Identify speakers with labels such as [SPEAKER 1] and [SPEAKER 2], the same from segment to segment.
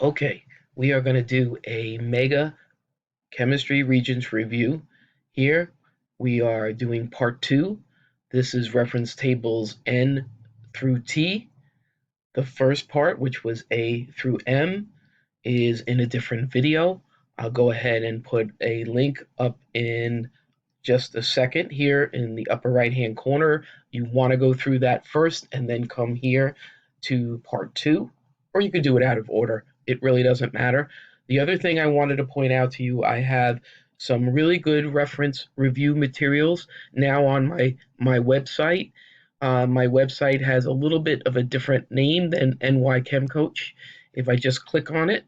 [SPEAKER 1] Okay, we are going to do a mega chemistry Regents review. Here we are doing part 2. This is reference tables N through T. The first part, which was A through M, is in a different video. I'll go ahead and put a link up in just a second here in the upper right hand corner. You want to go through that first and then come here to part 2, or you could do it out of order. It really doesn't matter. The other thing I wanted to point out to you, I have some really good reference review materials now on my website. My website has a little bit of a different name than NY Chem Coach. If I just click on it,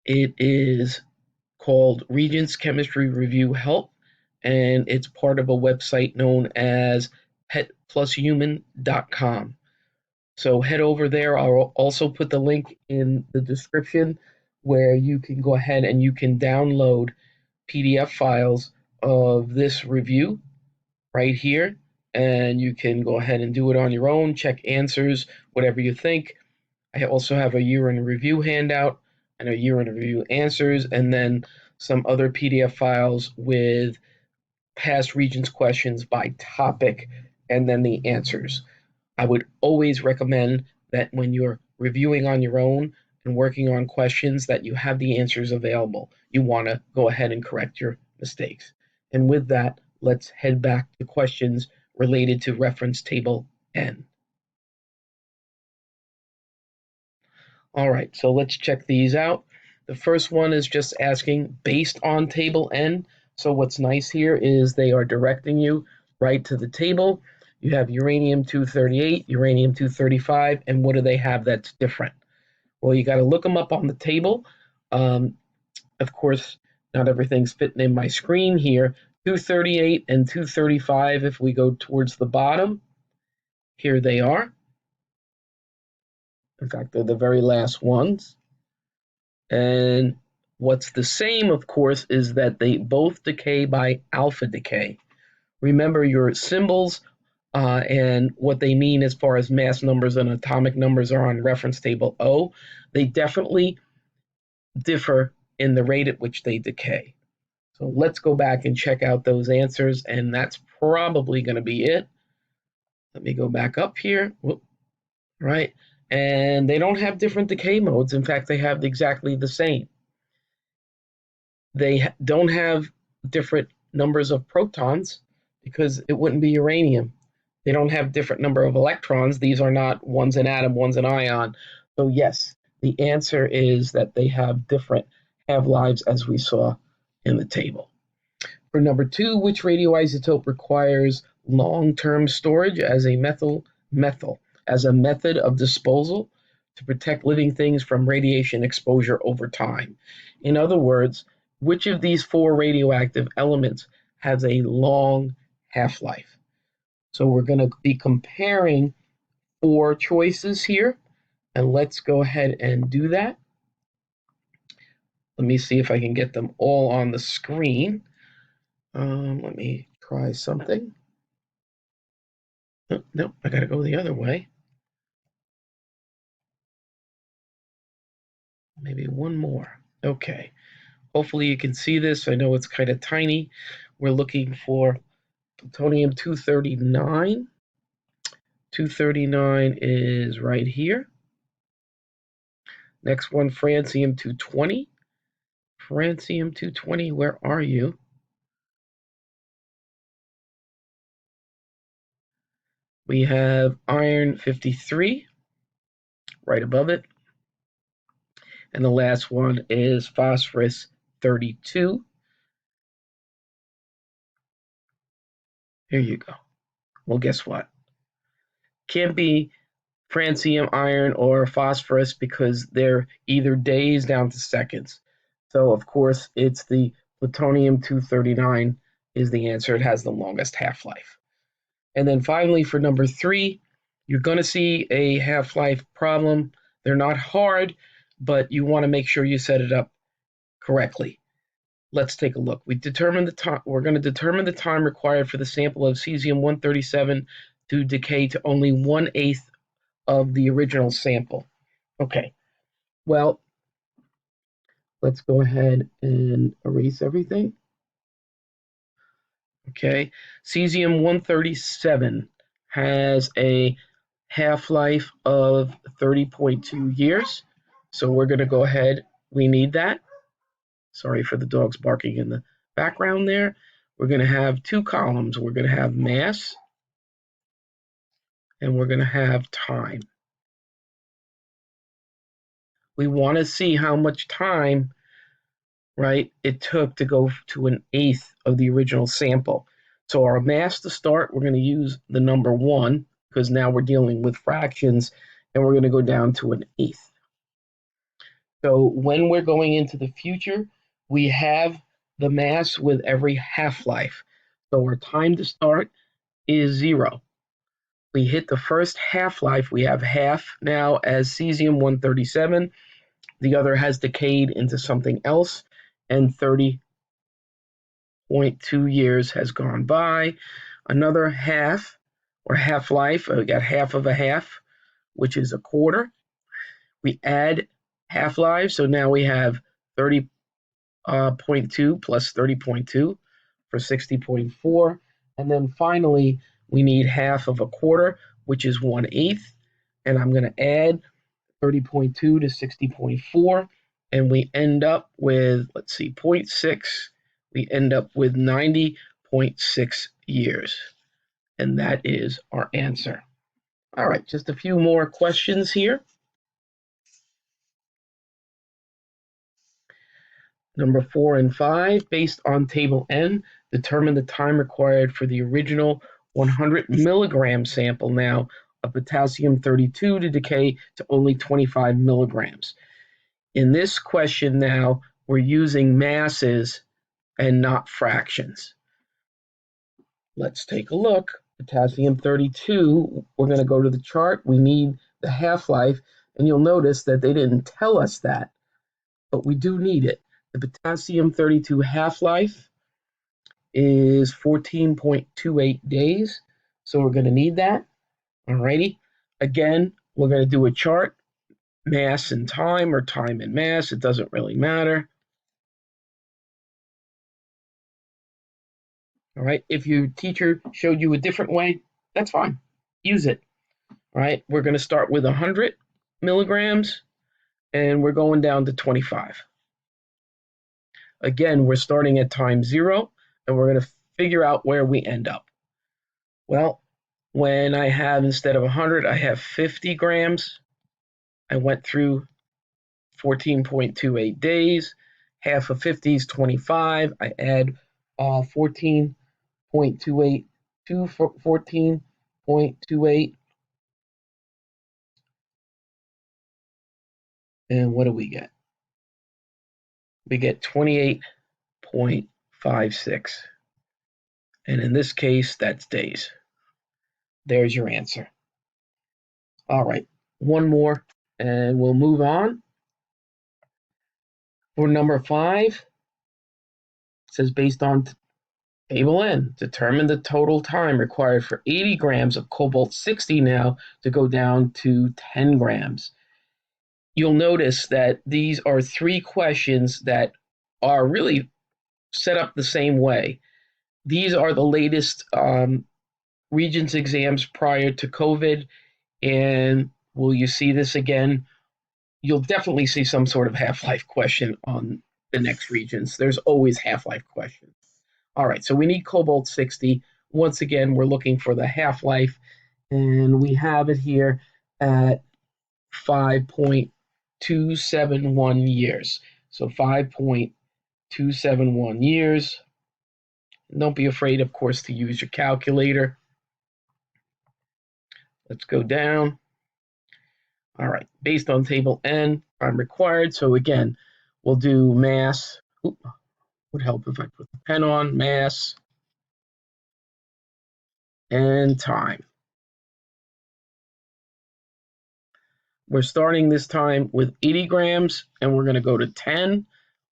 [SPEAKER 1] it is called Regents Chemistry Review Help, and it's part of a website known as petplushuman.com. So head over there. I'll also put the link in the description where you can go ahead and you can download PDF files of this review right here, and you can go ahead and do it on your own, check answers, whatever you think. I also have a year in review handout and a year in review answers, and then some other PDF files with past Regents questions by topic and then the answers. I would always recommend that when you're reviewing on your own and working on questions that you have the answers available. You want to go ahead and correct your mistakes. And with that, let's head back to questions related to reference table N. All right, so let's check these out. The first one is just asking based on table N. So what's nice here is they are directing you right to the table. You have uranium-238, uranium-235, and what do they have that's different? Well, you got to look them up on the table. Of course, not everything's fitting in my screen here. 238 and 235, if we go towards the bottom, here they are. In fact, they're the very last ones. And what's the same, of course, is that they both decay by alpha decay. Remember, your symbols and what they mean as far as mass numbers and atomic numbers are on reference table O. They definitely differ in the rate at which they decay. So let's go back and check out those answers, and that's probably going to be it. Let me go back up here. Whoop. Right. And they don't have different decay modes. In fact, they have exactly the same. They don't have different numbers of protons because it wouldn't be uranium. They don't have different number of electrons. These are not one's an atom, one's an ion. So yes, the answer is that they have different half-lives as we saw in the table. For number 2, which radioisotope requires long-term storage as a methyl as a method of disposal to protect living things from radiation exposure over time? In other words, which of these 4 radioactive elements has a long half-life? So we're going to be comparing 4 choices here, and let's go ahead and do that. Let me see if I can get them all on the screen. Let me try something. Oh, no, I got to go the other way. Maybe one more. Okay. Hopefully you can see this. I know it's kind of tiny. We're looking for plutonium-239. 239 is right here. Next one, francium-220. Francium-220, where are you? We have iron-53 right above it. And the last one is phosphorus-32. Here you go. Well, guess what? Can't be francium, iron, or phosphorus because they're either days down to seconds. So, of course, it's the plutonium-239 is the answer. It has the longest half-life. And then finally, for number 3, you're going to see a half-life problem. They're not hard, but you want to make sure you set it up correctly. Let's take a look. We're going to determine the time required for the sample of cesium-137 to decay to only 1/8 of the original sample. Okay, well, let's go ahead and erase everything. Okay, cesium-137 has a half-life of 30.2 years. So we're going to go ahead. We need that. Sorry for the dogs barking in the background there. We're going to have two columns. We're going to have mass and we're going to have time. We want to see how much time, right, it took to go to an eighth of the original sample. So our mass to start, we're going to use the number 1 because now we're dealing with fractions and we're going to go down to an eighth. So when we're going into the future, we have the mass with every half-life. So our time to start is 0. We hit the first half-life, we have half now as cesium-137. The other has decayed into something else, and 30.2 years has gone by. Another half, or half-life, we got half of a half, which is a quarter. We add half-lives, so now we have 30.2 plus 30.2 for 60.4. And then finally, we need half of a quarter, which is 1/8. And I'm going to add 30.2 to 60.4. And we end up with, let's see, 0.6. We end up with 90.6 years. And that is our answer. All right, just a few more questions here. Number 4 and 5, based on table N, determine the time required for the original 100 milligram sample now of potassium 32 to decay to only 25 milligrams. In this question now, we're using masses and not fractions. Let's take a look. Potassium 32, we're going to go to the chart. We need the half-life, and you'll notice that they didn't tell us that, but we do need it. The potassium 32 half-life is 14.28 days, so we're going to need that. Alrighty. Again, we're going to do a chart, mass and time, or time and mass. It doesn't really matter. All right. If your teacher showed you a different way, that's fine. Use it. All right. We're going to start with 100 milligrams, and we're going down to 25. Again, we're starting at time 0, and we're going to figure out where we end up. Well, when I have, instead of 100, I have 50 grams. I went through 14.28 days. Half of 50 is 25. I add 14.28 to 14.28. And what do we get? We get 28.56. And in this case, that's days. There's your answer. All right, one more, and we'll move on. For number 5, it says based on table N, determine the total time required for 80 grams of cobalt 60 now to go down to 10 grams. You'll notice that these are 3 questions that are really set up the same way. These are the latest Regents exams prior to COVID, and will you see this again? You'll definitely see some sort of half-life question on the next Regents. There's always half-life questions. All right, so we need cobalt 60. Once again, we're looking for the half-life, and we have it here at 5.271 years. So 5.271 years. Don't be afraid, of course, to use your calculator. Let's go down. All right, based on table N, time required. So again, we'll do mass. Oop, would help if I put the pen on. Mass and time. We're starting this time with 80 grams, and we're going to go to 10.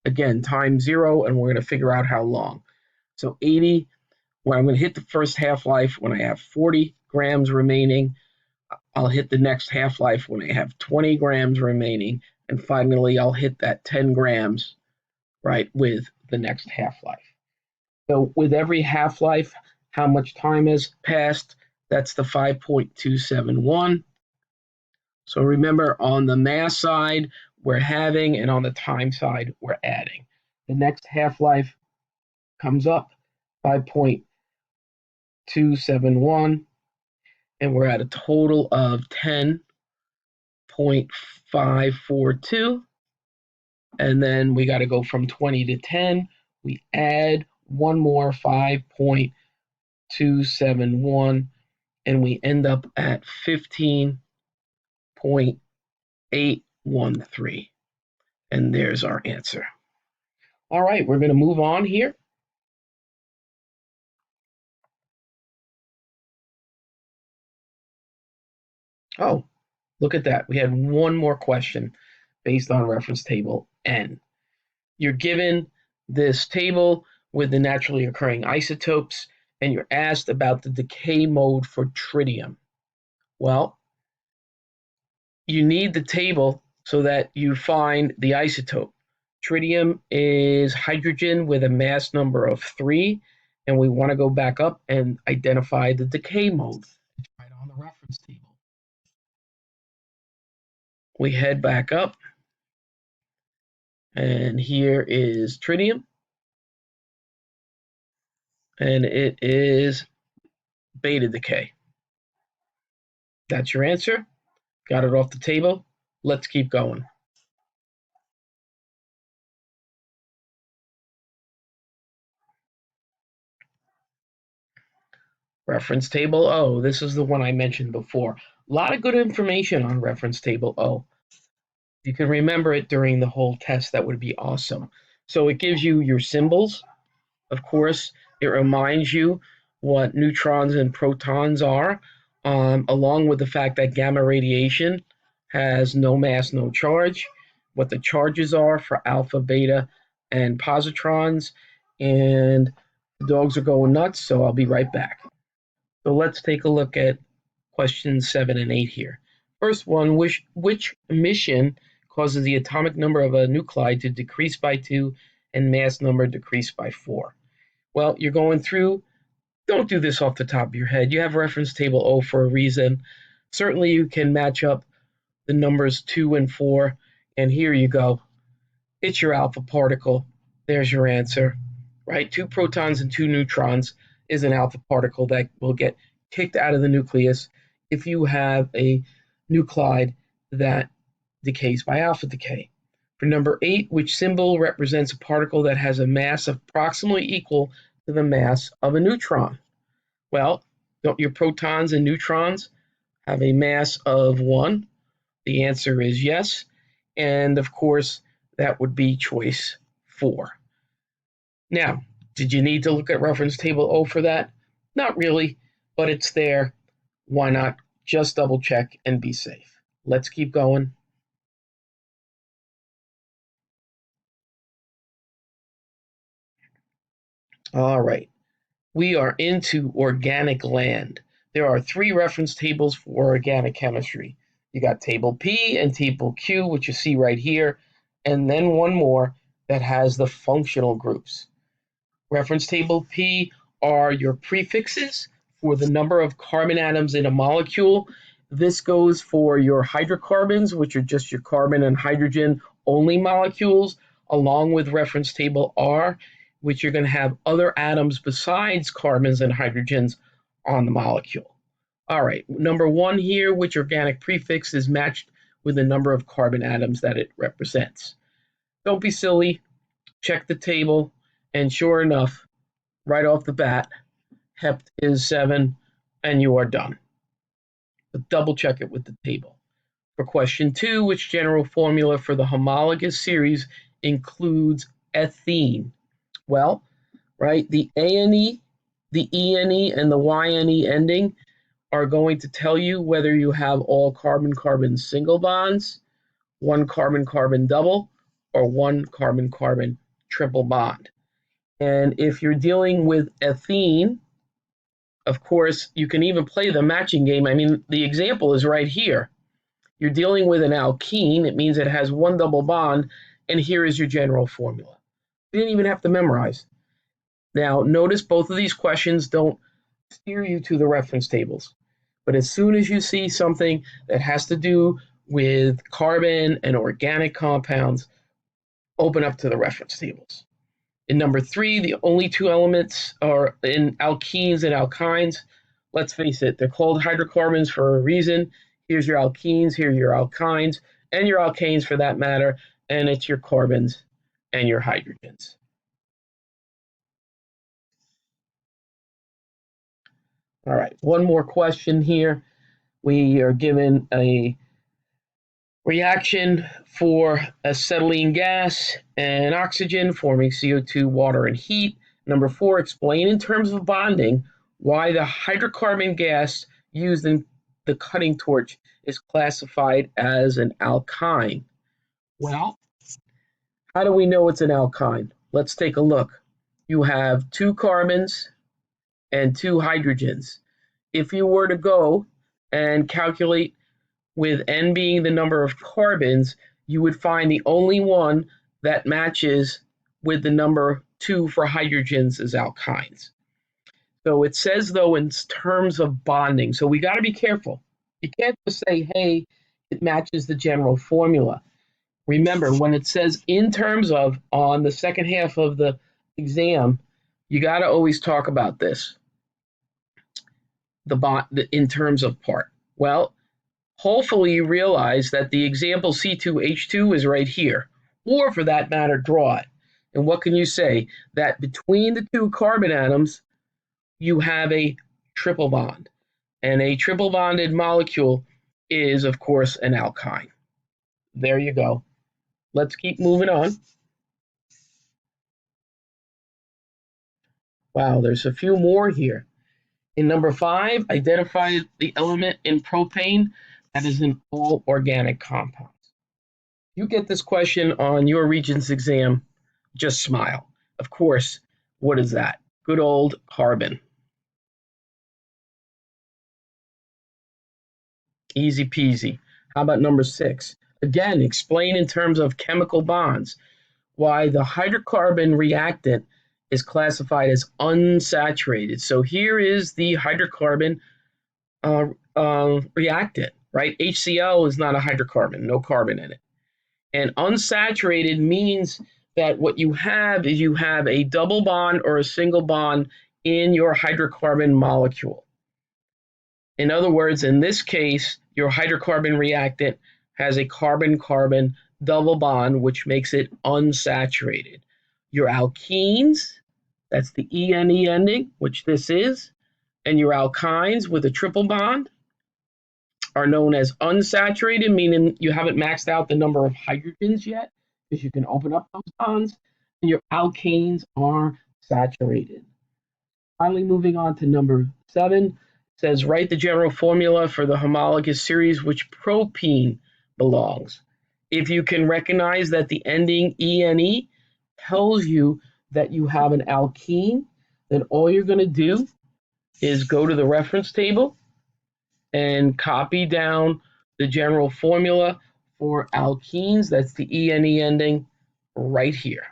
[SPEAKER 1] Again, time 0, and we're going to figure out how long. So 80, when I'm going to hit the first half-life when I have 40 grams remaining. I'll hit the next half-life when I have 20 grams remaining, and finally I'll hit that 10 grams, right, with the next half-life. So with every half-life, how much time has passed? That's the 5.271. So remember, on the mass side, we're having, and on the time side, we're adding. The next half-life comes up, 5.271, and we're at a total of 10.542. And then we got to go from 20 to 10. We add one more 5.271, and we end up at 15.813. And there's our answer. All right, we're going to move on here. Oh, look at that. We had one more question based on reference table N. You're given this table with the naturally occurring isotopes, and you're asked about the decay mode for tritium. Well, you need the table so that you find the isotope. Tritium is hydrogen with a mass number of 3, and we want to go back up and identify the decay mode. It's right on the reference table. We head back up, and here is tritium, and it is beta decay. That's your answer. Got it off the table. Let's keep going. Reference table O. This is the one I mentioned before. A lot of good information on reference table O. If you can remember it during the whole test, that would be awesome. So it gives you your symbols. Of course, it reminds you what neutrons and protons are, along with the fact that gamma radiation has no mass, no charge, what the charges are for alpha, beta, and positrons. And the dogs are going nuts, so I'll be right back. So let's take a look at questions 7 and 8 here. First one, which mission causes the atomic number of a nuclide to decrease by 2 and mass number decrease by 4? Well, you're going through. Don't do this off the top of your head. You have reference table O for a reason. Certainly you can match up the numbers 2 and 4, and here you go. It's your alpha particle. There's your answer, right? 2 protons and 2 neutrons is an alpha particle that will get kicked out of the nucleus if you have a nuclide that decays by alpha decay. For number 8, which symbol represents a particle that has a mass approximately equal to the mass of a neutron? Well, don't your protons and neutrons have a mass of 1? The answer is yes. And of course, that would be choice 4. Now, did you need to look at reference table O for that? Not really, but it's there. Why not just double check and be safe? Let's keep going. All right. We are into organic land. There are 3 reference tables for organic chemistry. You got table P and table Q, which you see right here, and then one more that has the functional groups. Reference table P are your prefixes for the number of carbon atoms in a molecule. This goes for your hydrocarbons, which are just your carbon and hydrogen only molecules, along with reference table R, which you're going to have other atoms besides carbons and hydrogens on the molecule. All right, number 1 here, which organic prefix is matched with the number of carbon atoms that it represents. Don't be silly, check the table, and sure enough, right off the bat, Hept is 7, and you are done. But double check it with the table. For question 2, which general formula for the homologous series includes ethene? Well, right, the ANE, the ENE, and the YNE ending are going to tell you whether you have all carbon-carbon single bonds, 1 carbon-carbon double, or 1 carbon-carbon triple bond. And if you're dealing with ethene, Of course, you can even play the matching game. I mean, the example is right here. You're dealing with an alkene. It means it has one double bond, and here is your general formula. You didn't even have to memorize. Now, notice both of these questions don't steer you to the reference tables. But as soon as you see something that has to do with carbon and organic compounds, open up to the reference tables. In number 3, the only two elements are in alkenes and alkynes. Let's face it, they're called hydrocarbons for a reason. Here's your alkenes, here are your alkynes, and your alkanes for that matter, and it's your carbons and your hydrogens. All right, one more question here. We are given a reaction for acetylene gas and oxygen forming CO2, water, and heat. Number 4, explain in terms of bonding why the hydrocarbon gas used in the cutting torch is classified as an alkyne. Well, how do we know it's an alkyne? Let's take a look. You have 2 carbons and 2 hydrogens. If you were to go and calculate with N being the number of carbons, you would find the only one that matches with the number 2 for hydrogens is alkynes. So it says, though, in terms of bonding. So we got to be careful. You can't just say, hey, it matches the general formula. Remember, when it says in terms of on the second half of the exam, you got to always talk about this, the in terms of part. Well, hopefully you realize that the example C2H2 is right here, or for that matter, draw it. And what can you say? That between the 2 carbon atoms, you have a triple bond. And a triple bonded molecule is, of course, an alkyne. There you go. Let's keep moving on. Wow, there's a few more here. In number 5, identify the element in propane that is an all organic compound. You get this question on your Regents exam, just smile. Of course, what is that? Good old carbon. Easy peasy. How about number 6? Again, explain in terms of chemical bonds why the hydrocarbon reactant is classified as unsaturated. So here is the hydrocarbon reactant, right? HCl is not a hydrocarbon, no carbon in it. And unsaturated means that what you have is you have a double bond or a single bond in your hydrocarbon molecule. In other words, in this case, your hydrocarbon reactant has a carbon-carbon double bond, which makes it unsaturated. Your alkenes, that's the ENE ending, which this is, and your alkynes with a triple bond are known as unsaturated, meaning you haven't maxed out the number of hydrogens yet, because you can open up those bonds, and your alkanes are saturated. Finally, moving on to number 7, says write the general formula for the homologous series which propene belongs. If you can recognize that the ending ENE tells you that you have an alkene, then all you're going to do is go to the reference table and copy down the general formula for alkenes. That's the ENE ending right here.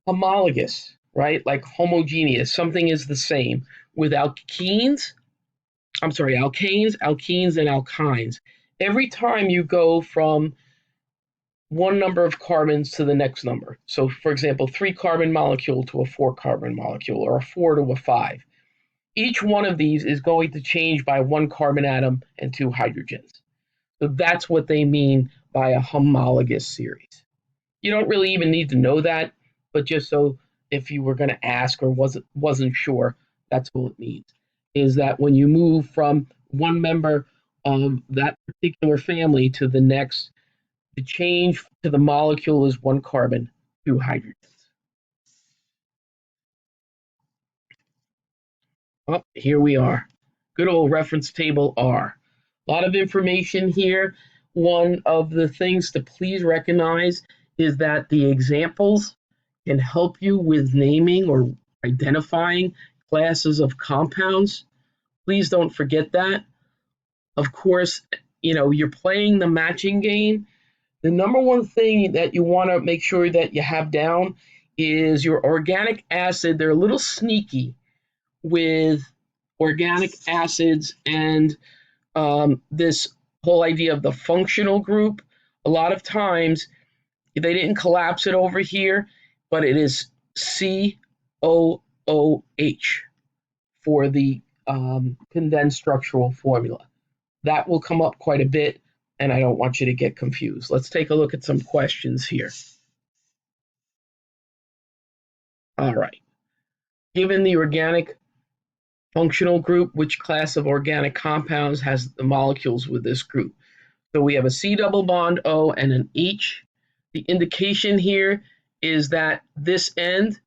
[SPEAKER 1] Homologous, right? Like homogeneous. Something is the same. With alkanes, and alkynes. Every time you go from one number of carbons to the next number. So, for example, 3 carbon molecule to a 4 carbon molecule, or a 4 to a 5. Each one of these is going to change by 1 carbon atom and 2 hydrogens. So that's what they mean by a homologous series. You don't really even need to know that, but just so if you were going to ask or wasn't sure, that's what it means. Is that when you move from one member of that particular family to the next, the change to the molecule is 1 carbon, 2 hydrogens. Oh, here we are. Good old reference table R. A lot of information here. One of the things to please recognize is that the examples can help you with naming or identifying classes of compounds. Please don't forget that. Of course, you're playing the matching game. The number one thing that you want to make sure that you have down is your organic acid. They're a little sneaky with organic acids and this whole idea of the functional group. A lot of times they didn't collapse it over here, but it is COOH for the condensed structural formula. That will come up quite a bit, and I don't want you to get confused. Let's take a look at some questions here. All right. Given the organic functional group, which class of organic compounds has the molecules with this group? So we have a C double bond O and an H. The indication here is that this end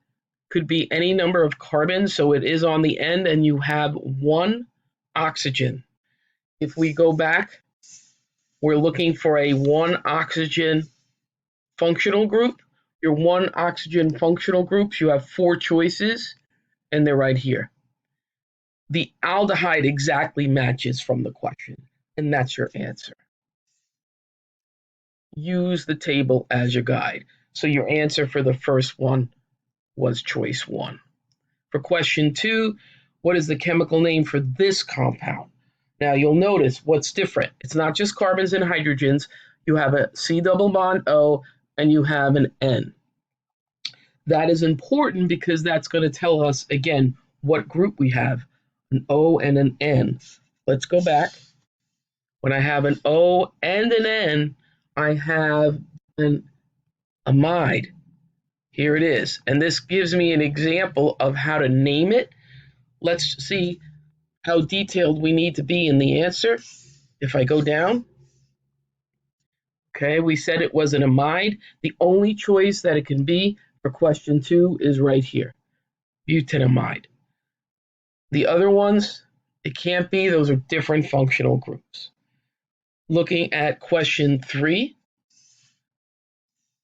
[SPEAKER 1] could be any number of carbons, so it is on the end, and you have one oxygen. If we go back, we're looking for a one oxygen functional group. Your one oxygen functional groups, you have four choices, and they're right here. The aldehyde exactly matches from the question, and that's your answer. Use the table as your guide. So your answer for the first one was choice 1. For question 2, what is the chemical name for this compound? Now you'll notice what's different. It's not just carbons and hydrogens. You have a C double bond O and you have an N. That is important because that's going to tell us, again, what group we have, an O and an N. Let's go back. When I have an O and an N, I have an amide. Here it is. And this gives me an example of how to name it. Let's see how detailed we need to be in the answer. If I go down, okay, we said it was an amide. The only choice that it can be for question 2 is right here, butanamide. The other ones, it can't be. Those are different functional groups. Looking at question 3,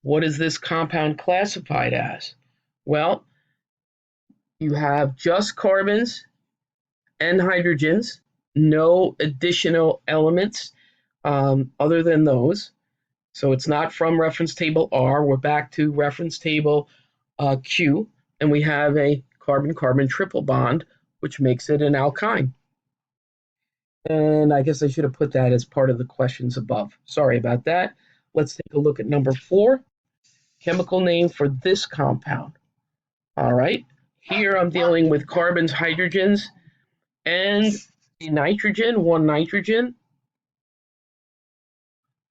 [SPEAKER 1] what is this compound classified as? Well, you have just carbons and hydrogens, no additional elements other than those. So it's not from reference table R. We're back to reference table Q, and we have a carbon-carbon triple bond, which makes it an alkyne. And I guess I should have put that as part of the questions above. Sorry about that. Let's take a look at number 4, chemical name for this compound. All right, here I'm dealing with carbons, hydrogens, and a nitrogen, one nitrogen.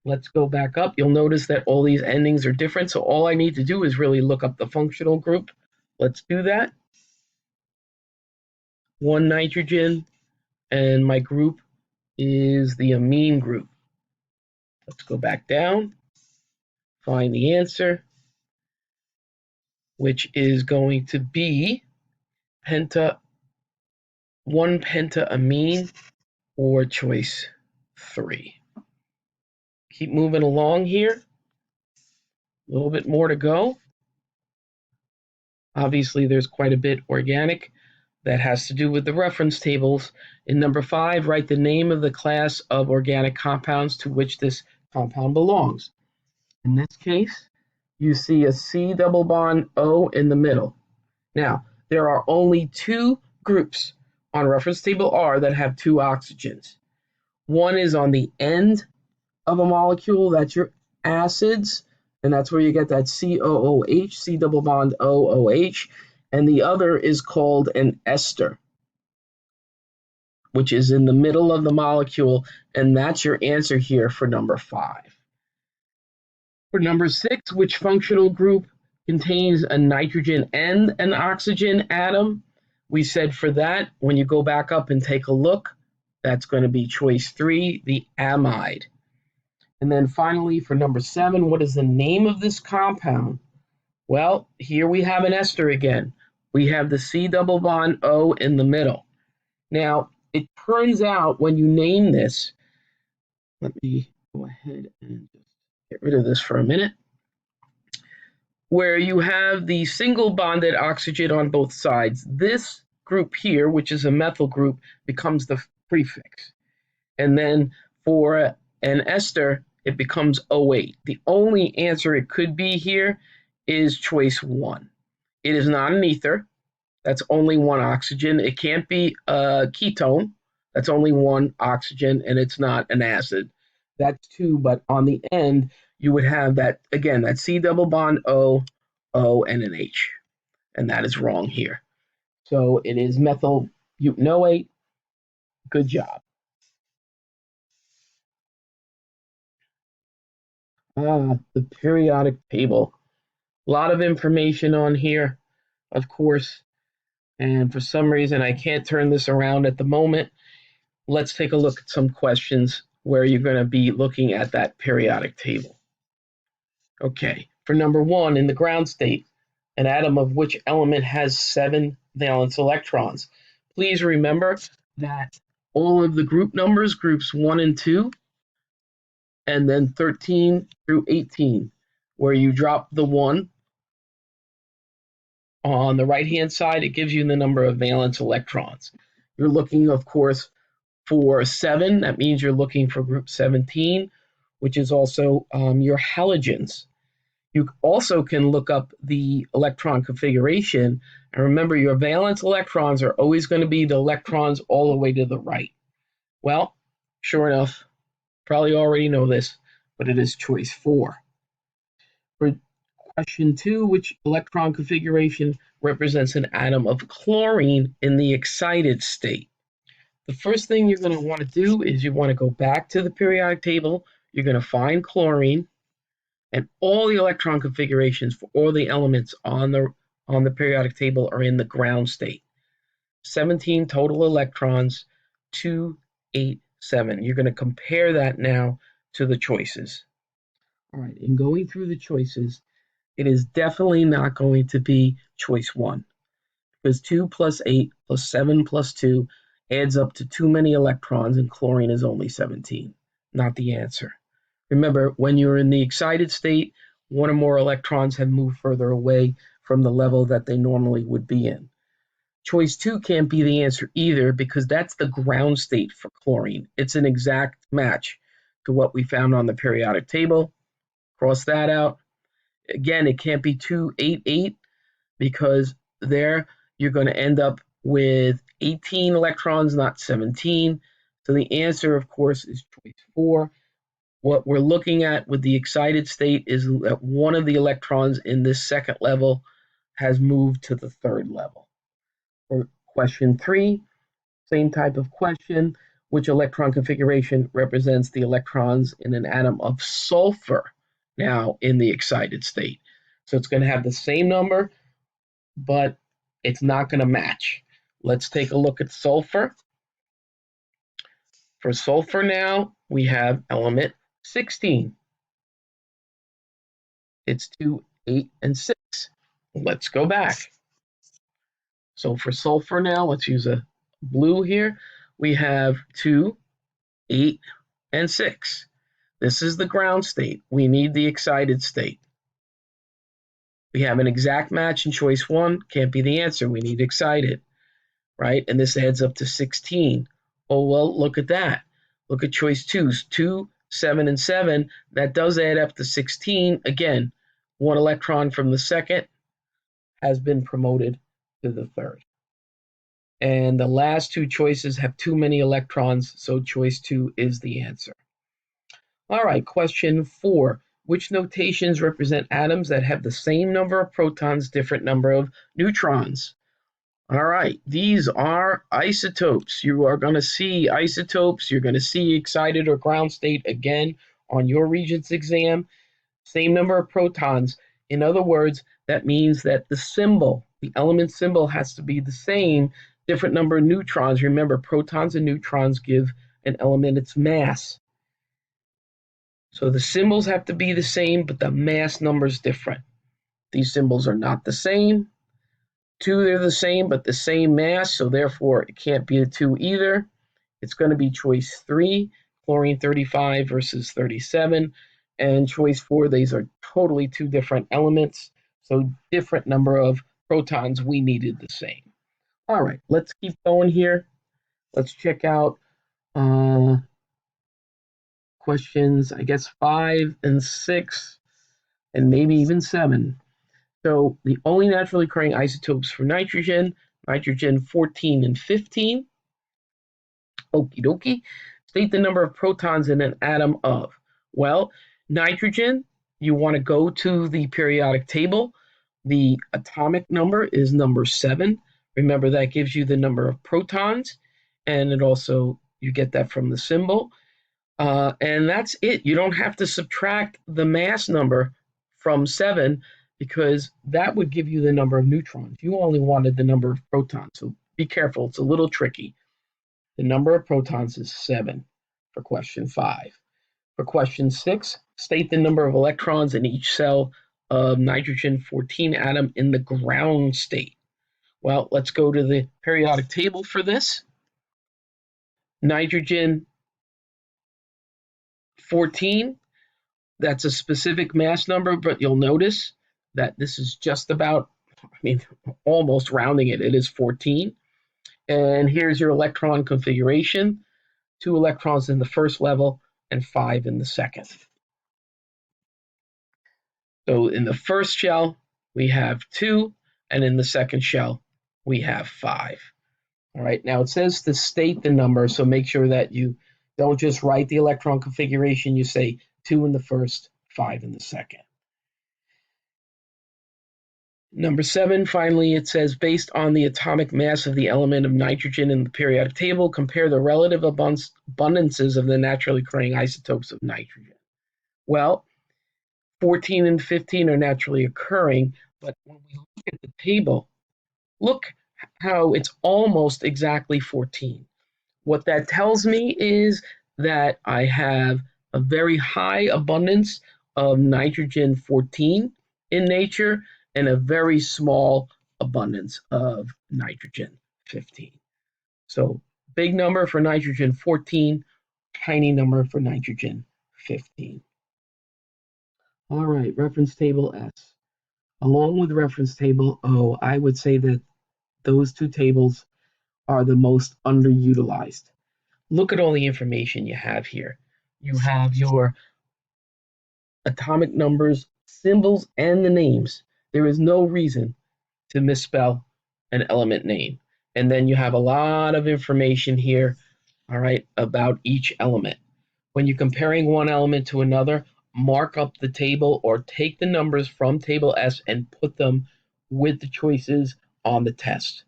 [SPEAKER 1] Let's go back up. You'll notice that all these endings are different, so all I need to do is really look up the functional group. Let's do that. One nitrogen, and my group is the amine group. Let's go back down, find the answer, which is going to be one pentaamine, or choice 3. Keep moving along here. A little bit more to go. Obviously, there's quite a bit organic that has to do with the reference tables. In number 5, write the name of the class of organic compounds to which this compound belongs. In this case, you see a C double bond O in the middle. Now, there are only 2 groups on reference table R that have 2 oxygens. One is on the end of a molecule, that's your acids, and that's where you get that COOH, C double bond OOH, and the other is called an ester, which is in the middle of the molecule, and that's your answer here for number 5. For number 6, which functional group contains a nitrogen and an oxygen atom? We said for that, when you go back up and take a look, that's going to be choice 3, the amide. And then finally, for number 7, what is the name of this compound? Well, here we have an ester again. We have the C double bond O in the middle. Now, it turns out when you name this, let me go ahead and just get rid of this for a minute, where you have the single bonded oxygen on both sides. This group here, which is a methyl group, becomes the prefix. And then for an ester, it becomes O8. The only answer it could be here is choice 1. It is not an ether. That's only one oxygen. It can't be a ketone. That's only one oxygen, and it's not an acid. That's 2, but on the end, you would have that, again, that C double bond O, O, and an H. And that is wrong here. So it is methyl butanoate. Good job. The periodic table. A lot of information on here, of course. And for some reason, I can't turn this around at the moment. Let's take a look at some questions where you're going to be looking at that periodic table. Okay, for number 1, in the ground state, an atom of which element has 7 valence electrons? Please remember that all of the group numbers, groups 1 and 2, and then 13 through 18, where you drop the 1 on the right-hand side, it gives you the number of valence electrons. You're looking, of course, for 7. That means you're looking for group 17, which is also your halogens. You also can look up the electron configuration. And remember, your valence electrons are always going to be the electrons all the way to the right. Well, sure enough, probably already know this, but it is choice 4. For question 2, which electron configuration represents an atom of chlorine in the excited state? The first thing you're going to want to do is you want to go back to the periodic table. You're going to find chlorine, and all the electron configurations for all the elements on the periodic table are in the ground state. 17 total electrons, 2, 8, 7. You're going to compare that now to the choices. All right, in going through the choices, it is definitely not going to be choice 1, because 2 plus 8 plus 7 plus 2 adds up to too many electrons, and chlorine is only 17. Not the answer. Remember, when you're in the excited state, 1 or more electrons have moved further away from the level that they normally would be in. Choice 2 can't be the answer either, because that's the ground state for chlorine. It's an exact match to what we found on the periodic table. Cross that out. Again, it can't be 2, 8, 8, because there you're going to end up with 18 electrons, not 17. So the answer, of course, is choice 4. What we're looking at with the excited state is that one of the electrons in this second level has moved to the third level. For question 3, same type of question. Which electron configuration represents the electrons in an atom of sulfur now in the excited state? So it's going to have the same number, but it's not going to match. Let's take a look at sulfur. For sulfur now, we have element 16. It's 2, 8, and 6. Let's go back. So for sulfur now, let's use a blue here. We have 2, 8, and 6. This is the ground state. We need the excited state. We have an exact match in choice 1. Can't be the answer. We need excited, right? And this adds up to 16. Oh, well, look at that. Look at choice 2's 2, 7, and 7. That does add up to 16. Again, 1 electron from the second has been promoted to the third. And the last 2 choices have too many electrons, so choice 2 is the answer. All right, question 4. Which notations represent atoms that have the same number of protons, different number of neutrons? All right, these are isotopes. You are going to see isotopes. You're going to see excited or ground state again on your Regents exam. Same number of protons. In other words, that means that the symbol, the element symbol, has to be the same, different number of neutrons. Remember, protons and neutrons give an element its mass. So the symbols have to be the same, but the mass number is different. These symbols are not the same. 2, they're the same, but the same mass, so therefore it can't be a 2 either. It's going to be choice 3, chlorine 35 versus 37. And choice 4, these are totally 2 different elements, so different number of protons. We needed the same. All right, let's keep going here. Let's check out questions, I guess 5 and 6, and maybe even 7. So the only naturally occurring isotopes for nitrogen, nitrogen 14 and 15. Okie dokie. State the number of protons in an atom of. Well, nitrogen, you want to go to the periodic table. The atomic number is number 7. Remember, that gives you the number of protons, and it also, you get that from the symbol. And that's it. You don't have to subtract the mass number from 7 because that would give you the number of neutrons. You only wanted the number of protons. So be careful. It's a little tricky. The number of protons is 7 for question 5. For question 6, state the number of electrons in each cell of nitrogen 14 atom in the ground state. Well, let's go to the periodic table for this. Nitrogen 14, that's a specific mass number, but you'll notice that this is just about, almost rounding it. It is 14. And here's your electron configuration. 2 electrons in the first level and 5 in the second. So in the first shell, we have 2, and in the second shell, we have 5. All right, now it says to state the number, so make sure that you don't just write the electron configuration, you say 2 in the first, 5 in the second. Number 7, finally, it says, based on the atomic mass of the element of nitrogen in the periodic table, compare the relative abundances of the naturally occurring isotopes of nitrogen. Well, 14 and 15 are naturally occurring, but when we look at the table, look how it's almost exactly 14. What that tells me is that I have a very high abundance of nitrogen 14 in nature and a very small abundance of nitrogen 15. So big number for nitrogen 14, tiny number for nitrogen 15. All right, reference table S. Along with reference table O, I would say that those two tables are the most underutilized. Look at all the information you have here. You have your atomic numbers, symbols, and the names. There is no reason to misspell an element name. And then you have a lot of information here, all right, about each element. When you're comparing one element to another, mark up the table or take the numbers from table S and put them with the choices on the test.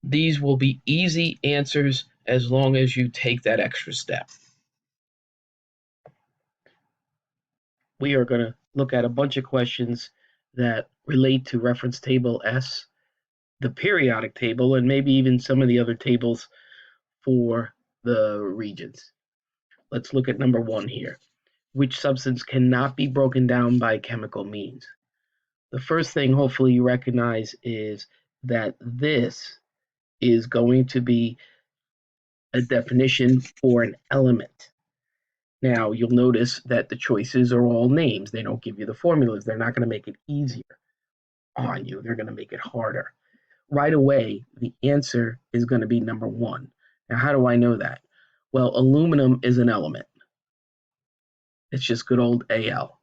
[SPEAKER 1] These will be easy answers as long as you take that extra step. We are going to look at a bunch of questions that relate to reference table S, the periodic table, and maybe even some of the other tables for the Regents. Let's look at number 1 here. Which substance cannot be broken down by chemical means? The first thing hopefully you recognize is that this is going to be a definition for an element. Now, you'll notice that the choices are all names. They don't give you the formulas. They're not going to make it easier on you. They're going to make it harder. Right away, the answer is going to be number 1. Now, how do I know that? Well, aluminum is an element. It's just good old Al.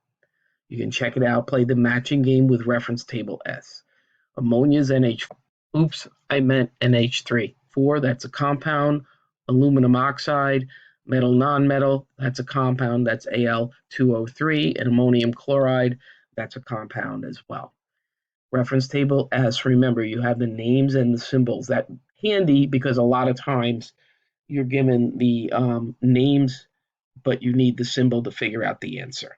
[SPEAKER 1] You can check it out, play the matching game with reference table S. Ammonia is NH. Oops, I meant NH3. 4, that's a compound. Aluminum oxide, metal nonmetal, that's a compound. That's Al2O3. And ammonium chloride, that's a compound as well. Reference table S, remember, you have the names and the symbols. That's handy because a lot of times you're given the names, but you need the symbol to figure out the answer.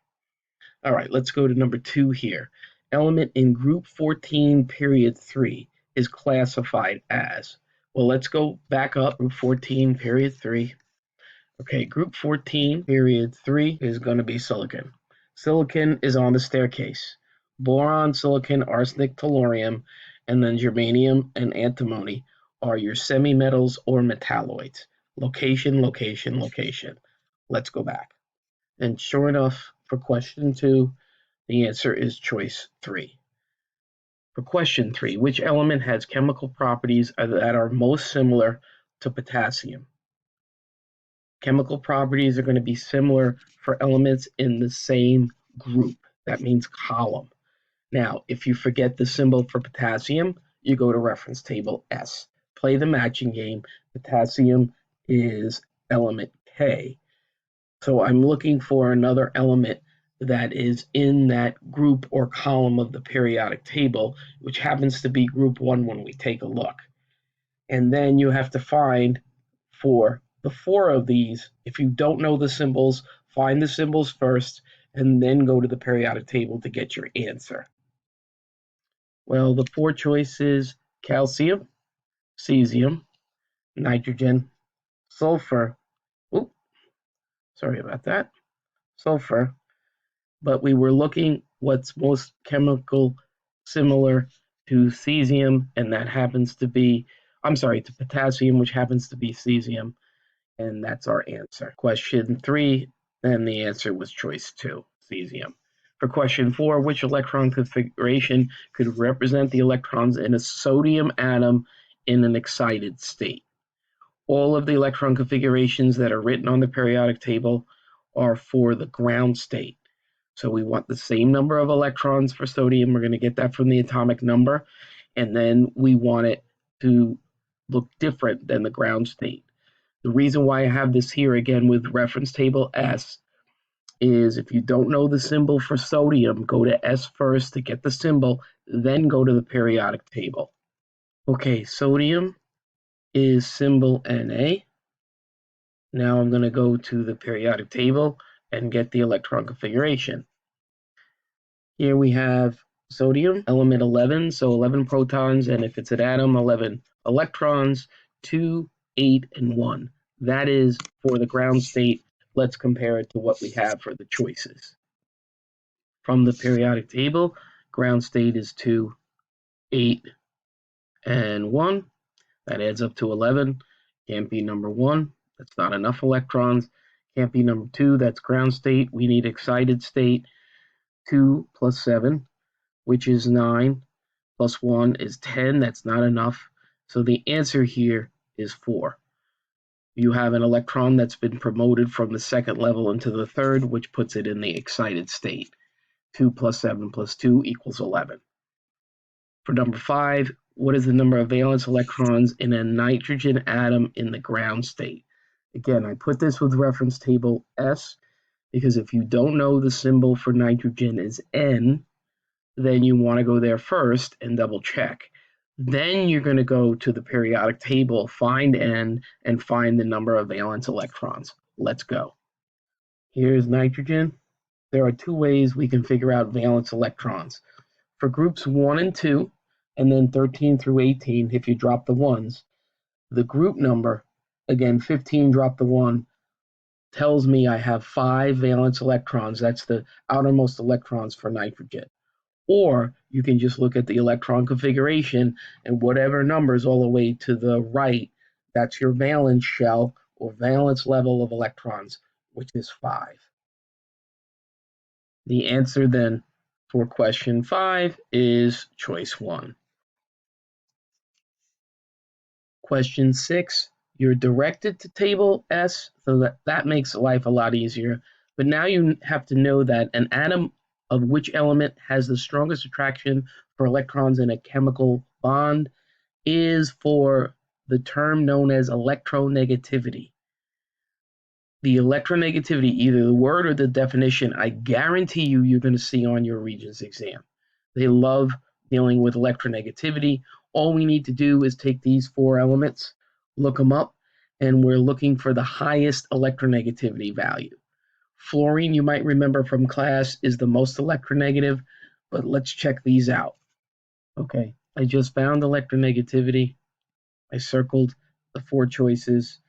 [SPEAKER 1] All right, let's go to number 2 here. Element in group 14, period 3 is classified as. Well, let's go back up. Group 14, period 3. Okay, group 14, period 3 is going to be silicon. Silicon is on the staircase. Boron, silicon, arsenic, tellurium, and then germanium and antimony are your semi-metals or metalloids. Location, location, location. Let's go back. And sure enough, for question 2, the answer is choice 3. For question 3, which element has chemical properties that are most similar to potassium? Chemical properties are going to be similar for elements in the same group. That means column. Now, if you forget the symbol for potassium, you go to reference table S. Play the matching game. Potassium is element K. So I'm looking for another element that is in that group or column of the periodic table, which happens to be group 1 when we take a look. And then you have to find for the 4 of these, if you don't know the symbols, find the symbols first and then go to the periodic table to get your answer. Well, the 4 choices: calcium, cesium, nitrogen, sulfur. Oops, sorry about that. Sulfur. But we were looking what's most chemical similar to cesium, and that happens to be, to potassium, which happens to be cesium, and that's our answer. Question 3, and the answer was choice 2, cesium. For question 4, which electron configuration could represent the electrons in a sodium atom in an excited state? All of the electron configurations that are written on the periodic table are for the ground state. So we want the same number of electrons for sodium. We're going to get that from the atomic number. And then we want it to look different than the ground state. The reason why I have this here again with reference table S is if you don't know the symbol for sodium, go to S first to get the symbol, then go to the periodic table. Okay, sodium is symbol Na. Now I'm going to go to the periodic table and get the electron configuration. Here we have sodium, element 11, so 11 protons, and if it's an atom, 11 electrons, 2, 8, and 1. That is for the ground state. Let's compare it to what we have for the choices. From the periodic table, ground state is 2, 8, and 1. That adds up to 11. Can't be number 1. That's not enough electrons. Can't be number 2. That's ground state. We need excited state. 2 plus 7, which is 9, plus 1 is 10. That's not enough. So the answer here is 4. You have an electron that's been promoted from the second level into the third, which puts it in the excited state. 2 plus 7 plus 2 equals 11. For number 5, what is the number of valence electrons in a nitrogen atom in the ground state? Again, I put this with reference table S because if you don't know the symbol for nitrogen is N, then you want to go there first and double check. Then you're going to go to the periodic table, find N, and find the number of valence electrons. Let's go. Here's nitrogen. There are 2 ways we can figure out valence electrons. For groups 1 and 2, and then 13 through 18, if you drop the 1s, the group number, again, 15 drop the 1, tells me I have 5 valence electrons. That's the outermost electrons for nitrogen. Or you can just look at the electron configuration and whatever numbers all the way to the right, that's your valence shell or valence level of electrons, which is 5. The answer then for question 5 is choice 1. Question 6, you're directed to table S, so that makes life a lot easier. But now you have to know that an atom of which element has the strongest attraction for electrons in a chemical bond is for the term known as electronegativity. The electronegativity, either the word or the definition, I guarantee you're going to see on your Regents exam. They love dealing with electronegativity. All we need to do is take these 4 elements, look them up, and we're looking for the highest electronegativity value. Fluorine, you might remember from class, is the most electronegative, but let's check these out. Okay, I just found electronegativity. I circled the 4 choices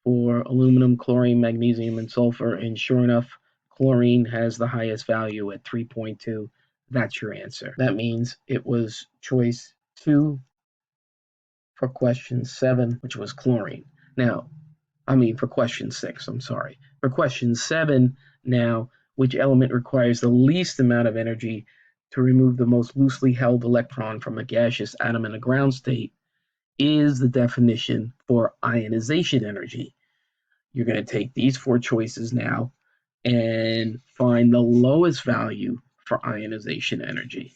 [SPEAKER 1] for aluminum, chlorine, magnesium, and sulfur, and sure enough, chlorine has the highest value at 3.2. That's your answer. That means it was choice 2 for question 7, which was chlorine. For question 6, I'm sorry. For question 7, now, which element requires the least amount of energy to remove the most loosely held electron from a gaseous atom in a ground state is the definition for ionization energy. You're going to take these four choices now and find the lowest value for ionization energy.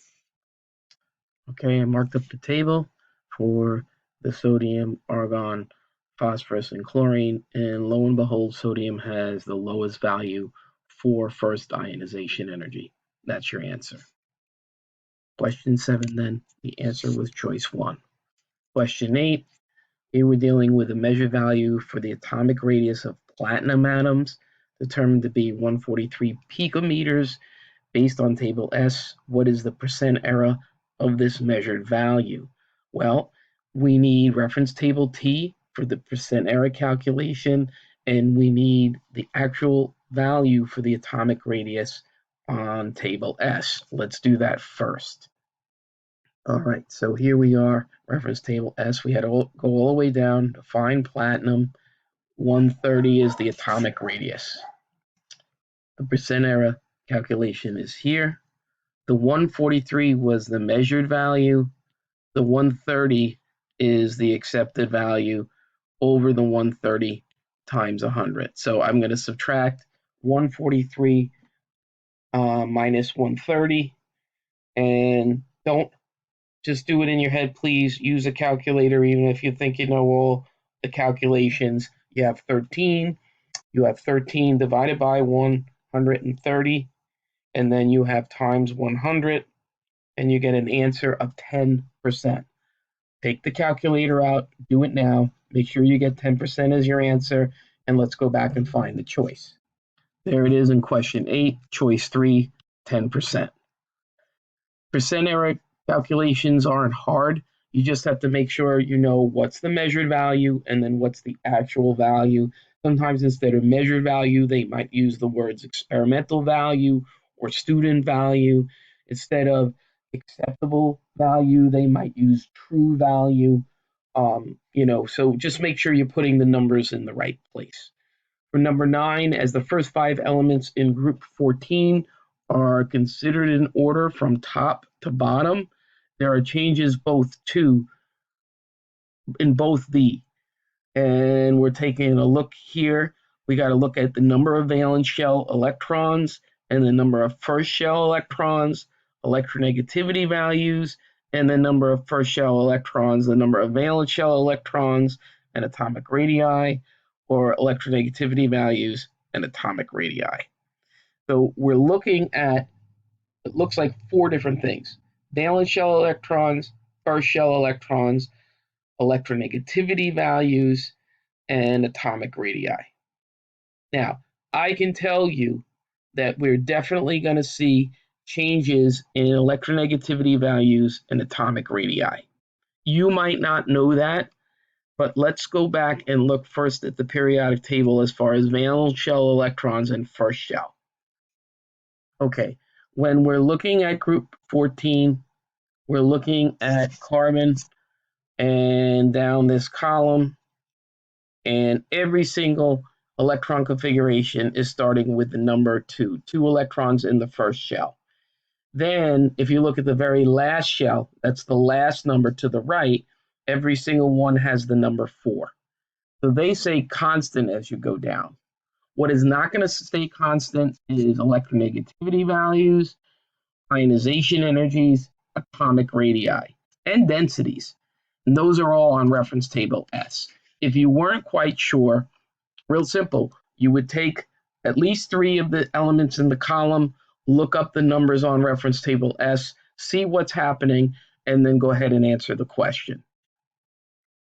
[SPEAKER 1] Okay, I marked up the table for the sodium, argon, phosphorus, and chlorine, and lo and behold, sodium has the lowest value for first ionization energy. That's your answer. Question 7 then, the answer was choice 1. Question 8, here we're dealing with a measure value for the atomic radius of platinum atoms, determined to be 143 picometers. Based on table S, what is the percent error of this measured value? Well, we need reference table T for the percent error calculation, and we need the actual value for the atomic radius on table S. Let's do that first. All right, so here we are, reference table S. We had to go all the way down to find platinum. 130 is the atomic radius. The percent error calculation is here. The 143 was the measured value. The 130 is the accepted value over the 130 times 100. So I'm going to subtract 143 minus 130. And don't just do it in your head, please. Use a calculator, even if you think you know all the calculations. You have 13. You have 13 divided by 130. And then you have times 100. And you get an answer of 10%. Take the calculator out, do it now, make sure you get 10% as your answer, and let's go back and find the choice. There it is in question 8, choice 3, 10%. Percent error calculations aren't hard. You just have to make sure you know what's the measured value and then what's the actual value. Sometimes instead of measured value, they might use the words experimental value or student value. Instead of acceptable value, they might use true value. So just make sure you're putting the numbers in the right place. For number 9, as the first 5 elements in group 14 are considered in order from top to bottom, there are changes in both the. And we're taking a look here. We got to look at the number of valence shell electrons and the number of first shell electrons, electronegativity values, and the number of first shell electrons, the number of valence shell electrons, and atomic radii, or electronegativity values and atomic radii. So we're looking at, it looks like 4 different things: valence shell electrons, first shell electrons, electronegativity values, and atomic radii. Now, I can tell you that we're definitely going to see changes in electronegativity values and atomic radii. You might not know that, but let's go back and look first at the periodic table as far as valence shell electrons and first shell. Okay, when we're looking at group 14, we're looking at carbon and down this column, and every single electron configuration is starting with the number 2 electrons in the first shell. Then, if you look at the very last shell, that's the last number to the right, every single one has the number 4. So they say constant as you go down. What is not going to stay constant is electronegativity values, ionization energies, atomic radii, and densities. And those are all on reference table S. If you weren't quite sure, real simple, you would take at least 3 of the elements in the column, look up the numbers on reference table S, see what's happening, and then go ahead and answer the question.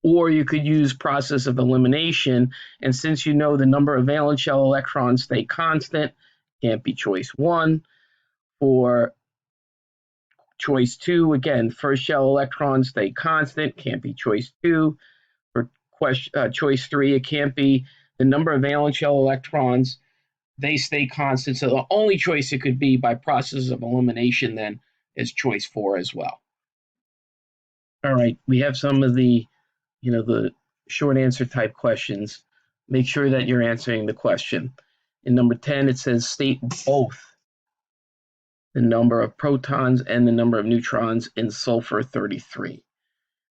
[SPEAKER 1] Or you could use process of elimination, and since you know the number of valence shell electrons stay constant, can't be choice 1. For choice 2, again, first shell electrons stay constant, can't be choice 2. For choice 3, it can't be the number of valence shell electrons, they stay constant. So the only choice it could be by process of elimination then is choice 4 as well. All right, we have some of the short answer type questions. Make sure that you're answering the question. In number 10, it says state both the number of protons and the number of neutrons in sulfur 33.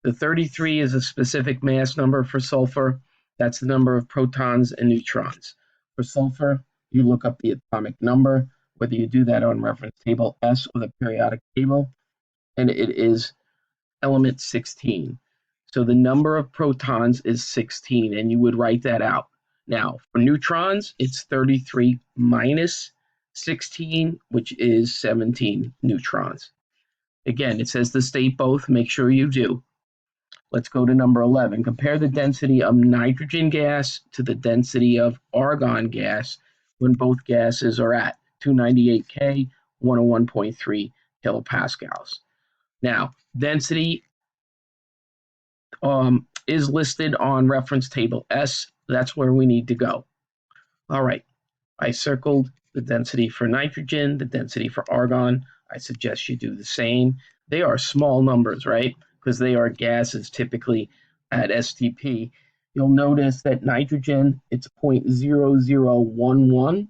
[SPEAKER 1] The 33 is a specific mass number for sulfur. That's the number of protons and neutrons. For sulfur, you look up the atomic number, whether you do that on reference table S or the periodic table, and it is element 16. So the number of protons is 16, and you would write that out. Now, for neutrons, it's 33 minus 16, which is 17 neutrons. Again, it says to state both. Make sure you do. Let's go to number 11. Compare the density of nitrogen gas to the density of argon gas when both gases are at 298 K, 101.3 kilopascals. Now, density is listed on reference table S. That's where we need to go. All right, I circled the density for nitrogen, the density for argon. I suggest you do the same. They are small numbers, right? Because they are gases typically at STP. You'll notice that nitrogen, it's 0.0011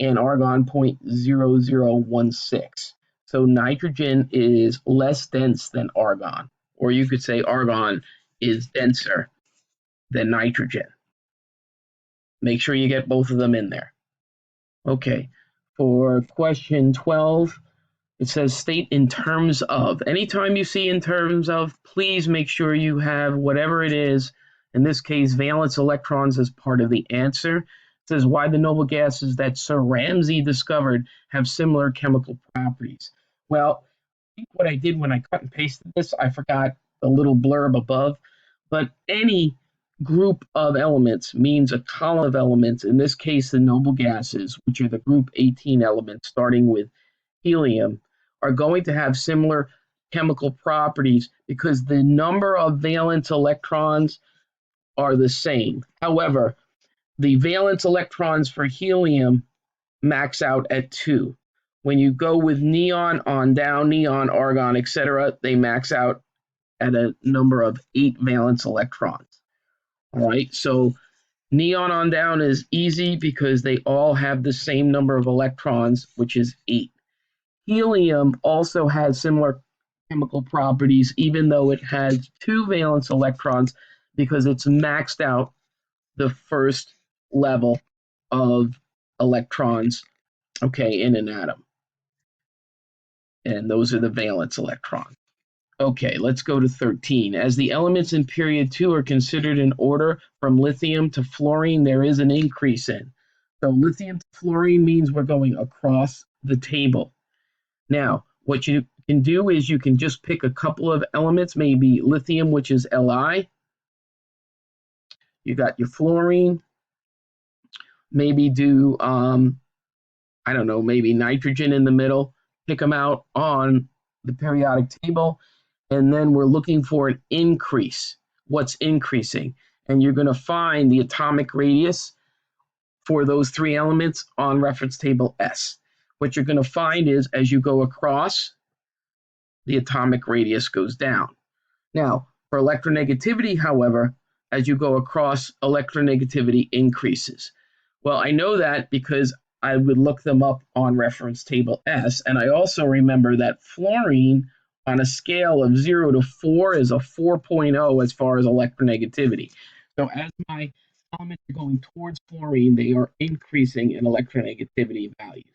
[SPEAKER 1] and argon 0.0016. So nitrogen is less dense than argon, or you could say argon is denser than nitrogen. Make sure you get both of them in there. Okay, for question 12, it says state in terms of. Anytime you see in terms of, please make sure you have whatever it is, in this case, valence electrons as part of the answer. It says why the noble gases that Sir Ramsay discovered have similar chemical properties. Well, I think what I did when I cut and pasted this, I forgot the little blurb above, but any group of elements means a column of elements, in this case, the noble gases, which are the group 18 elements, starting with helium, are going to have similar chemical properties because the number of valence electrons are the same. However, the valence electrons for helium max out at 2. When you go with neon on down, neon, argon, etc., they max out at a number of 8 valence electrons. All right, so neon on down is easy because they all have the same number of electrons, which is 8. Helium also has similar chemical properties, even though it has 2 valence electrons, because it's maxed out the first level of electrons, okay, in an atom. And those are the valence electrons. Okay, let's go to 13. As the elements in period 2 are considered in order from lithium to fluorine, there is an increase in. So lithium to fluorine means we're going across the table. Now, what you can do is you can just pick a couple of elements, maybe lithium, which is Li. You got your fluorine. Maybe do, I don't know, maybe nitrogen in the middle. Pick them out on the periodic table. And then we're looking for an increase. What's increasing? And you're going to find the atomic radius for those 3 elements on reference table S. What you're going to find is as you go across, the atomic radius goes down. Now, for electronegativity, however, as you go across, electronegativity increases. Well, I know that because I would look them up on reference table S, and I also remember that fluorine on a scale of 0 to 4 is a 4.0 as far as electronegativity. So as my elements are going towards fluorine, they are increasing in electronegativity values.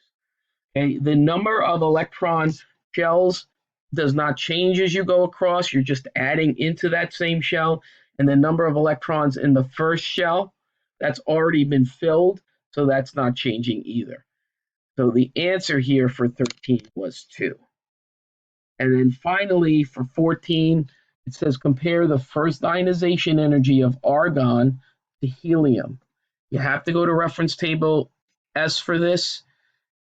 [SPEAKER 1] Okay, the number of electron shells does not change as you go across. You're just adding into that same shell. And the number of electrons in the first shell, that's already been filled, so that's not changing either. So the answer here for 13 was 2. And then finally, for 14, it says compare the first ionization energy of argon to helium. You have to go to reference table S for this,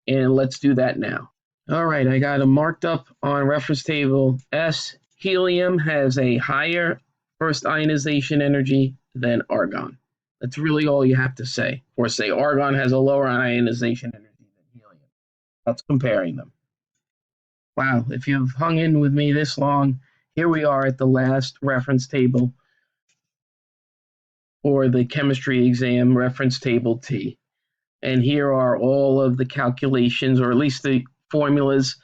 [SPEAKER 1] and let's do that now. All right, I got them marked up on reference table S. Helium has a higher first ionization energy than argon. That's really all you have to say. Or say argon has a lower ionization energy than helium. That's comparing them. Wow, if you've hung in with me this long, here we are at the last reference table for the chemistry exam, reference table T. And here are all of the calculations, or at least the formulas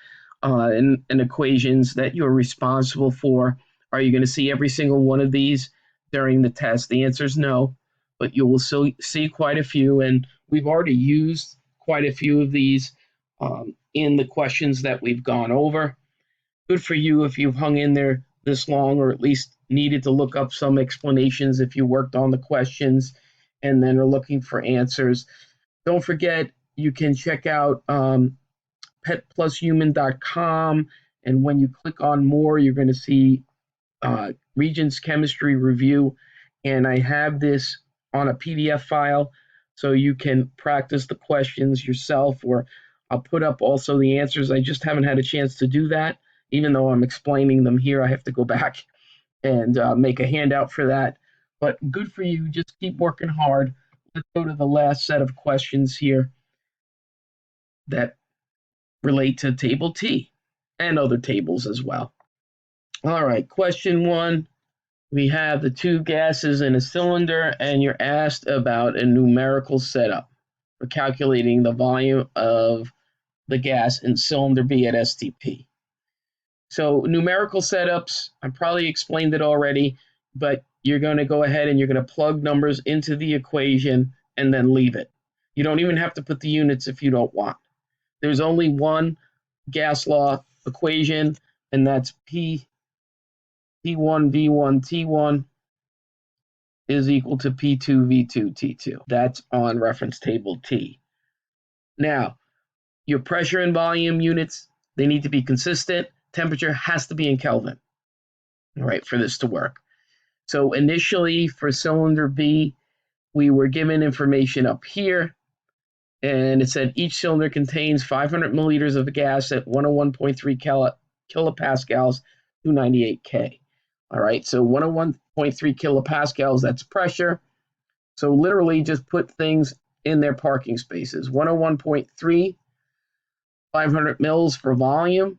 [SPEAKER 1] and equations that you're responsible for. Are you going to see every single one of these during the test? The answer is no, but you will still see quite a few, and we've already used quite a few of these in the questions that we've gone over. Good for you if you've hung in there this long, or at least needed to look up some explanations if you worked on the questions and then are looking for answers. Don't forget, you can check out petplushuman.com, and when you click on more, you're going to see Regents Chemistry Review, and I have this on a PDF file so you can practice the questions yourself, or I'll put up also the answers. I just haven't had a chance to do that. Even though I'm explaining them here, I have to go back and make a handout for that. But good for you. Just keep working hard. Let's go to the last set of questions here that relate to Table T and other tables as well. All right, question 1. We have the 2 gases in a cylinder, and you're asked about a numerical setup for calculating the volume of the gas in cylinder B at STP. So numerical setups, I probably explained it already, but you're going to go ahead and you're going to plug numbers into the equation and then leave it. You don't even have to put the units if you don't want. There's only one gas law equation, and that's P T1 V1 T1 is equal to P2 V2 T2. That's on reference table T. Now, your pressure and volume units, they need to be consistent. Temperature has to be in Kelvin, all right, for this to work. So initially for cylinder B, we were given information up here, and it said each cylinder contains 500 milliliters of gas at 101.3 kilopascals, 298 K. All right, so 101.3 kilopascals, that's pressure. So literally just put things in their parking spaces. 101.3, 500 mils for volume,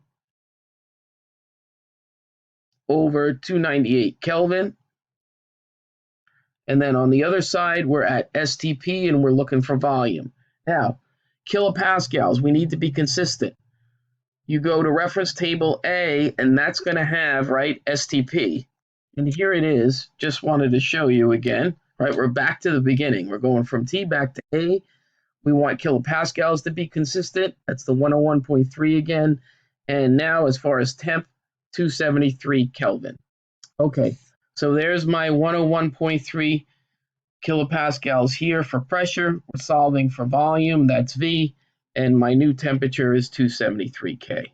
[SPEAKER 1] over 298 Kelvin. And then on the other side, we're at STP and we're looking for volume. Now, kilopascals, we need to be consistent. You go to reference table A, and that's going to have, right, STP. And here it is. Just wanted to show you again, right? We're back to the beginning. We're going from T back to A. We want kilopascals to be consistent. That's the 101.3 again. And now as far as temp, 273 Kelvin. Okay, so there's my 101.3 kilopascals here for pressure. We're solving for volume, that's V, and my new temperature is 273 K.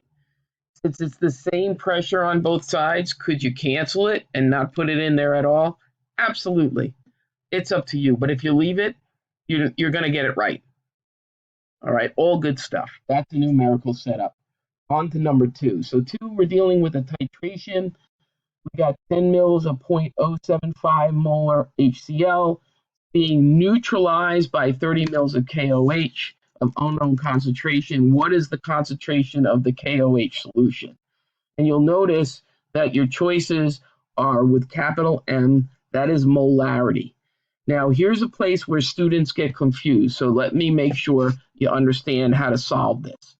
[SPEAKER 1] Since it's the same pressure on both sides, could you cancel it and not put it in there at all? Absolutely. It's up to you, but if you leave it, you're going to get it right. All right, all good stuff. That's the numerical setup. On to number 2. So 2, we're dealing with a titration. We got 10 mils of 0.075 molar HCl being neutralized by 30 mils of KOH of unknown concentration. What is the concentration of the KOH solution? And you'll notice that your choices are with capital M, that is molarity. Now, here's a place where students get confused, so let me make sure you understand how to solve this.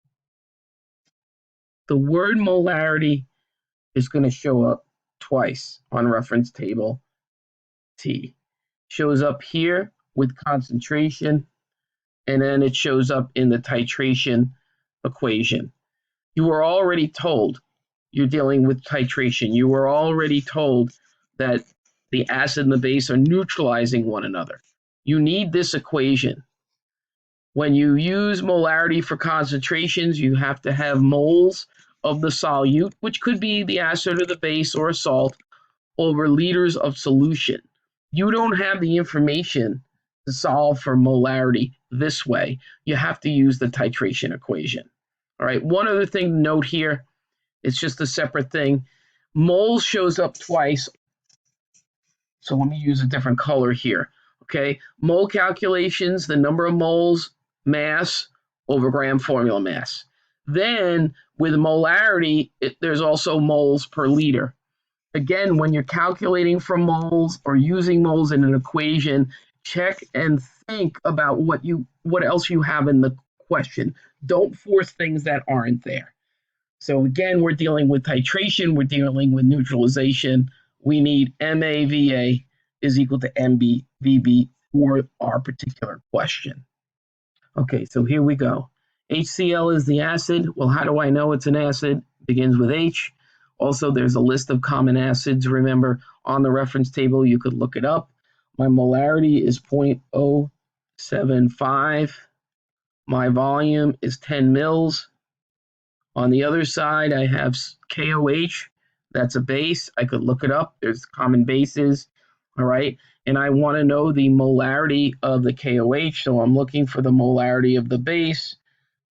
[SPEAKER 1] The word molarity is going to show up twice on reference table T. Shows up here with concentration, and then it shows up in the titration equation. You were already told you're dealing with titration. You were already told that the acid and the base are neutralizing one another. You need this equation. When you use molarity for concentrations, you have to have moles of the solute, which could be the acid or the base or a salt, over liters of solution. You don't have the information to solve for molarity this way. You have to use the titration equation. All right, one other thing to note here, it's just a separate thing. Moles shows up twice. So let me use a different color here. Okay, mole calculations, the number of moles, mass over gram formula mass. Then with molarity, there's also moles per liter. Again, when you're calculating for moles or using moles in an equation, check and think about what else you have in the question. Don't force things that aren't there. So again, we're dealing with titration, we're dealing with neutralization. We need MAVA is equal to MBVB for our particular question. Okay, so here we go. HCl is the acid. Well, how do I know it's an acid? Begins with H. Also, there's a list of common acids. Remember, on the reference table, you could look it up. My molarity is 0.075. My volume is 10 mils. On the other side, I have KOH. That's a base. I could look it up. There's common bases. All right. And I want to know the molarity of the KOH. So I'm looking for the molarity of the base.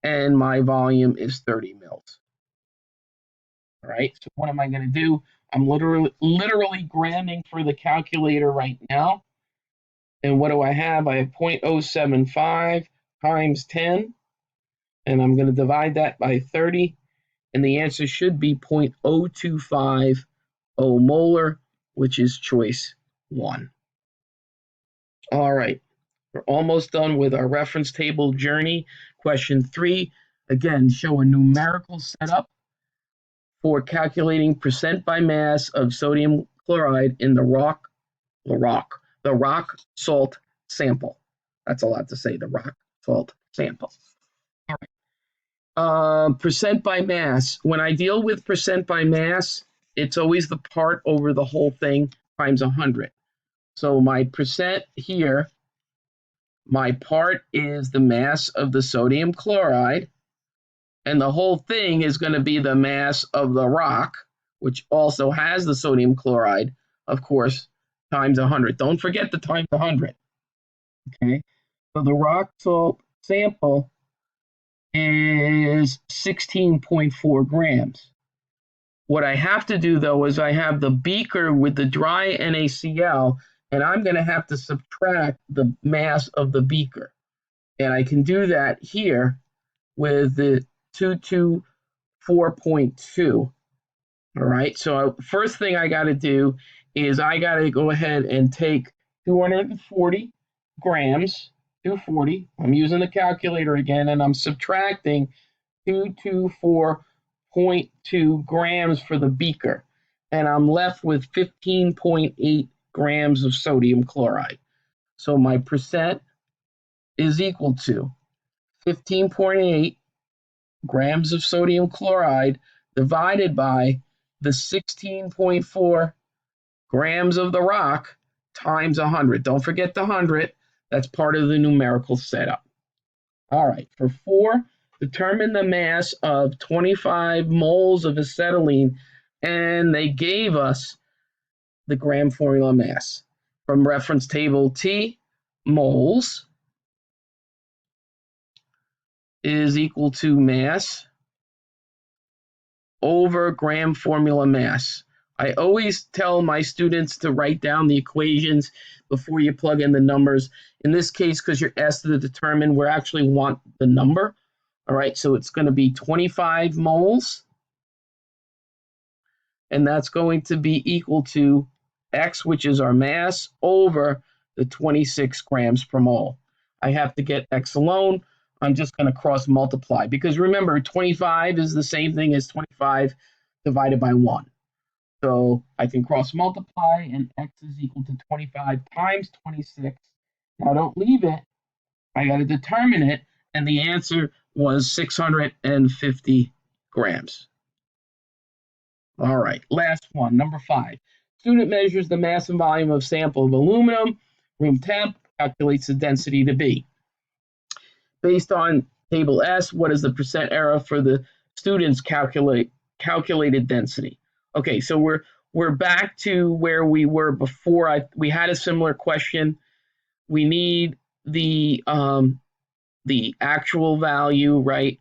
[SPEAKER 1] And my volume is 30 mils. All right. So what am I going to do? I'm literally gramming for the calculator right now. And what do I have? I have 0.075 times 10. And I'm going to divide that by 30. And the answer should be 0.025 molar, which is choice 1. All right, we're almost done with our reference table journey. Question 3, again, show a numerical setup for calculating percent by mass of sodium chloride in the rock salt sample. That's a lot to say, the rock salt sample. All right. Percent by mass. When I deal with percent by mass, it's always the part over the whole thing times 100. So my percent here, my part is the mass of the sodium chloride, and the whole thing is going to be the mass of the rock, which also has the sodium chloride, of course, times 100. Don't forget the times 100. Okay, so the rock salt sample is 16.4 grams. What I have to do, though, is I have the beaker with the dry NaCl, and I'm going to have to subtract the mass of the beaker. And I can do that here with the 224.2. All right, so first thing I got to do is I got to go ahead and take 240 grams, 240. I'm using the calculator again, and I'm subtracting 224.2 grams for the beaker. And I'm left with 15.8 grams of sodium chloride. So my percent is equal to 15.8 grams of sodium chloride divided by the 16.4 grams of the rock times 100. Don't forget the 100. That's part of the numerical setup. All right, for 4, determine the mass of 25 moles of acetylene, and they gave us the gram formula mass. From reference table T, moles is equal to mass over gram formula mass. I always tell my students to write down the equations before you plug in the numbers. In this case, because you're asked to determine, we actually want the number. All right, so it's going to be 25 moles, and that's going to be equal to X, which is our mass, over the 26 grams per mole. I have to get X alone. I'm just going to cross multiply, because remember, 25 is the same thing as 25 divided by 1. So I can cross multiply, and X is equal to 25 times 26. Now don't leave it. I got to determine it, and the answer was 650 grams. All right, last one, number 5. Student measures the mass and volume of sample of aluminum, room temp, calculates the density to be. Based on table S, what is the percent error for the student's calculated density? Okay, so we're back to where we were before. We had a similar question. We need the actual value, right,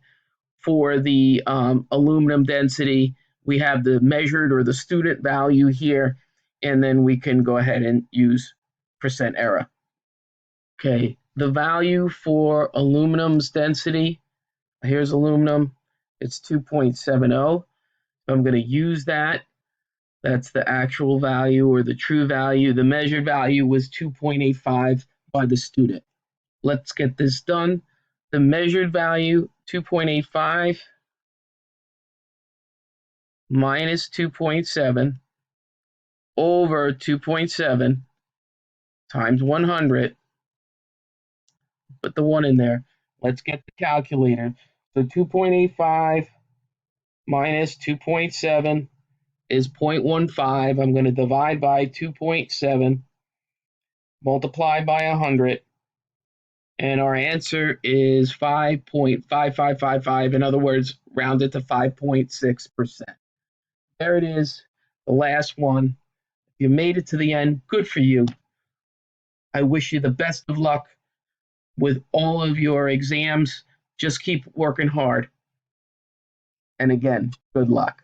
[SPEAKER 1] for the aluminum density. We have the measured or the student value here, and then we can go ahead and use percent error. Okay, the value for aluminum's density, here's aluminum, it's 2.70. I'm going to use that. That's the actual value or the true value. The measured value was 2.85 by the student. Let's get this done. The measured value, 2.85 minus 2.7 over 2.7 times 100. Put the 1 in there. Let's get the calculator. So 2.85 minus 2.7 is 0.15. I'm going to divide by 2.7, multiply by 100, and our answer is 5.5555. In other words, round it to 5.6%. There it is, the last one. If you made it to the end, good for you. I wish you the best of luck with all of your exams. Just keep working hard. And again, good luck.